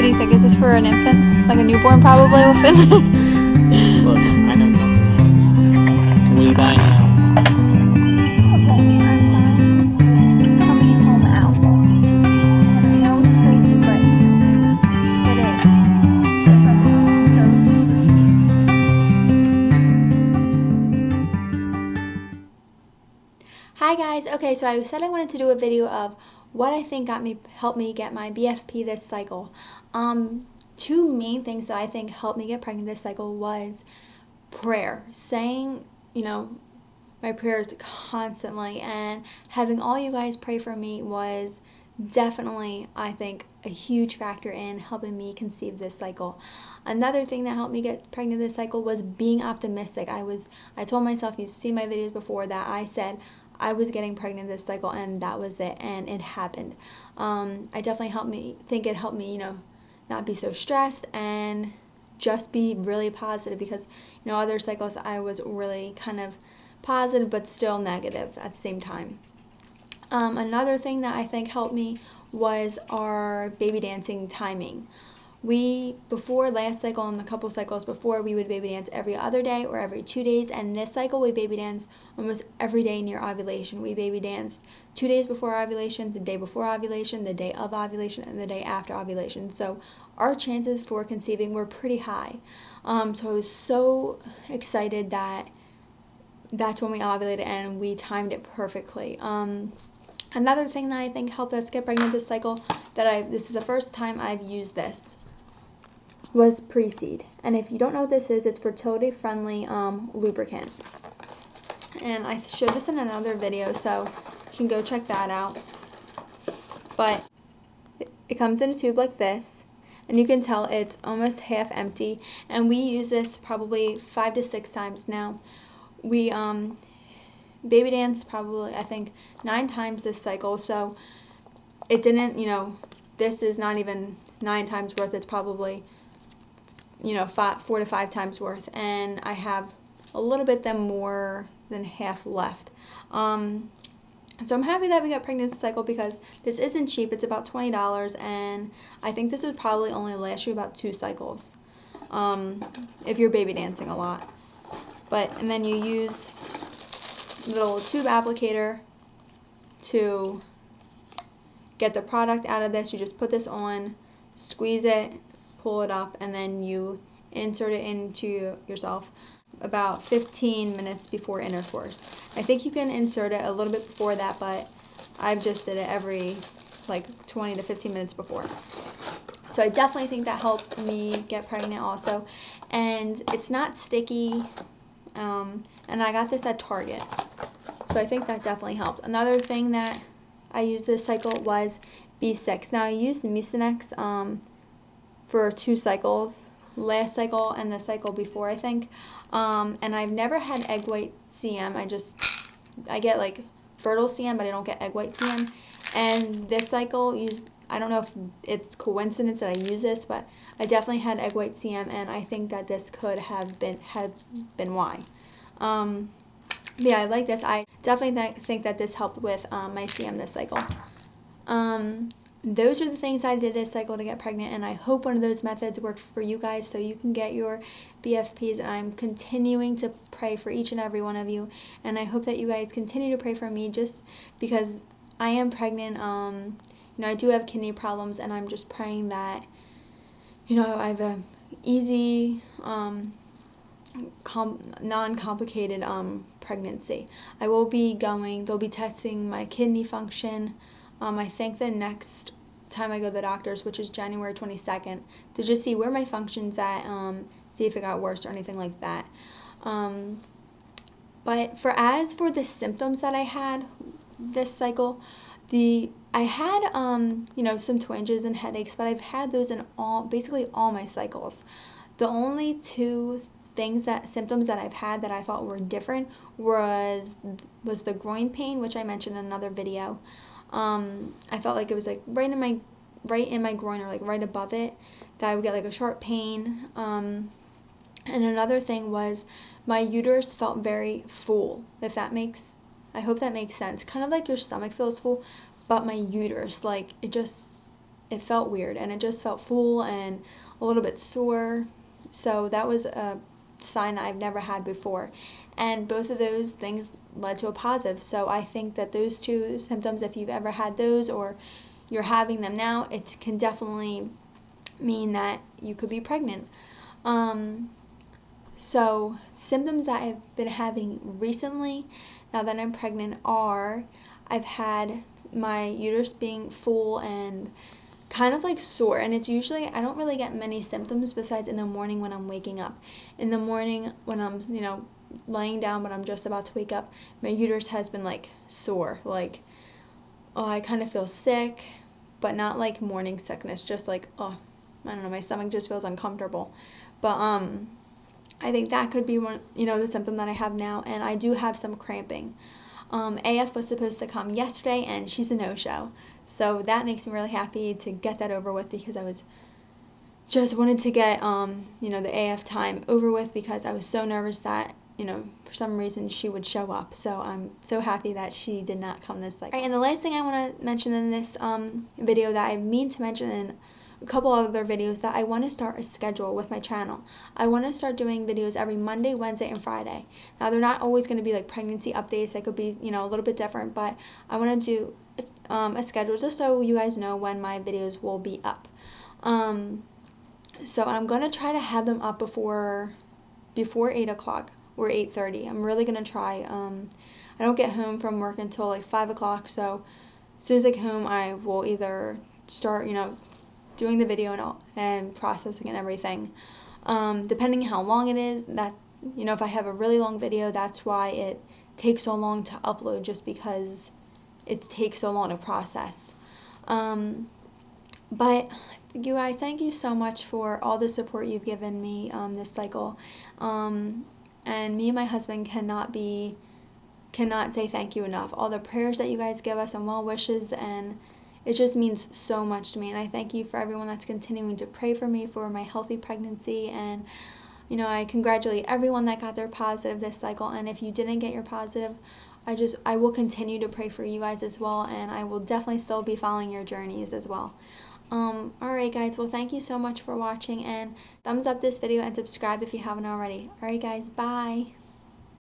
do you think? Is this for an infant? Like a newborn probably infant? Look, I know something. So what are you buying now? Hi guys, okay, so I said I wanted to do a video of what I think helped me get my BFP this cycle. Two main things that I think helped me get pregnant this cycle was prayer, saying, my prayers constantly, and having all you guys pray for me was definitely, I think, a huge factor in helping me conceive this cycle. Another thing that helped me get pregnant this cycle was being optimistic. I told myself, you've seen my videos before, that I said I was getting pregnant this cycle, and that was it, and it happened. It helped me, not be so stressed and just be really positive, because, other cycles I was really kind of positive but still negative at the same time. Another thing that I think helped me was our baby dancing timing. Before last cycle and a couple cycles before, we would baby dance every other day or every 2 days, and this cycle we baby dance almost every day near ovulation. We baby danced 2 days before ovulation, the day before ovulation, the day of ovulation, and the day after ovulation. So our chances for conceiving were pretty high. So I was so excited that that's when we ovulated, and we timed it perfectly. Another thing that I think helped us get pregnant this cycle, this is the first time I've used this, was pre-seed. And if you don't know what this is, it's fertility friendly lubricant. And I showed this in another video, so you can go check that out. But it comes in a tube like this, and you can tell it's almost half empty, and we use this probably 5 to 6 times now. We baby danced probably, I think, 9 times this cycle, so it didn't, this is not even 9 times worth, it's probably, 4 to 5 times worth, and I have a little bit more than half left. So I'm happy that we got pregnant this cycle, because this isn't cheap. It's about $20, and I think this would probably only last you about 2 cycles, if you're baby dancing a lot. And then you use a little tube applicator to get the product out of this. You just put this on, squeeze it, pull it up, and then you insert it into yourself about 15 minutes before intercourse. I think you can insert it a little bit before that, but I've just did it every 20 to 15 minutes before. So I definitely think that helped me get pregnant also. And it's not sticky, and I got this at Target, so I think that definitely helped. Another thing that I used this cycle was B6. Now I used Mucinex for 2 cycles, last cycle and the cycle before, I think, and I've never had egg white CM. I get fertile CM, but I don't get egg white CM. And this cycle I don't know if it's coincidence that I use this, but I definitely had egg white CM, and I think that this could have been why. Yeah, I like this. I definitely think that this helped with my CM this cycle. Those are the things I did this cycle to get pregnant, and I hope one of those methods worked for you guys so you can get your BFPs. And I'm continuing to pray for each and every one of you, and I hope that you guys continue to pray for me, just because I am pregnant. I do have kidney problems, and I'm just praying that, I have an easy, non-complicated pregnancy. They'll be testing my kidney function, I think the next time I go to the doctors, which is January 22nd, to just see where my function's at, see if it got worse or anything like that. But as for the symptoms that I had this cycle, I had some twinges and headaches, but I've had those in basically all my cycles. The only 2 symptoms that I've had that I thought were different was the groin pain, which I mentioned in another video. I felt like it was right in my groin, or right above it, that I would get a sharp pain. And another thing was my uterus felt very full, I hope that makes sense. Kind of like your stomach feels full, but my uterus, it just it felt weird, and it just felt full and a little bit sore. So that was a sign that I've never had before. And both of those things led to a positive. So I think that those two symptoms, if you've ever had those or you're having them now, it can definitely mean that you could be pregnant. So symptoms that I've been having recently, now that I'm pregnant, are I've had my uterus being full and kind of like sore, and it's usually, I don't really get many symptoms besides in the morning when I'm waking up. In the morning when I'm, laying down, when I'm just about to wake up, my uterus has been like sore, like, oh, I kind of feel sick, but not like morning sickness, just like, oh, I don't know, my stomach just feels uncomfortable. But I think that could be one, the symptom that I have now, and I do have some cramping. AF was supposed to come yesterday, and she's a no-show. So that makes me really happy to get that over with, because I was just wanted to get, the AF time over with, because I was so nervous that, for some reason she would show up. So I'm so happy that she did not come this cycle. All right, and the last thing I want to mention in this video that I mean to mention in a couple other videos, that I want to start a schedule with my channel. I want to start doing videos every Monday, Wednesday, and Friday. Now, they're not always going to be like pregnancy updates. They could be, a little bit different, but I want to do a schedule just so you guys know when my videos will be up. So I'm going to try to have them up before 8 o'clock or 8:30. I'm really going to try. I don't get home from work until like 5 o'clock, so as soon as I get home, I will either start, doing the video and processing and everything. Depending how long it is, that, if I have a really long video, that's why it takes so long to upload, just because it takes so long to process. But you guys, thank you so much for all the support you've given me this cycle. And me and my husband cannot say thank you enough. All the prayers that you guys give us and well wishes, and it just means so much to me. And I thank you for everyone that's continuing to pray for me for my healthy pregnancy. And I congratulate everyone that got their positive this cycle. And if you didn't get your positive, I will continue to pray for you guys as well, and I will definitely still be following your journeys as well. Alright guys, well, thank you so much for watching, and thumbs up this video and subscribe if you haven't already. Alright guys, bye!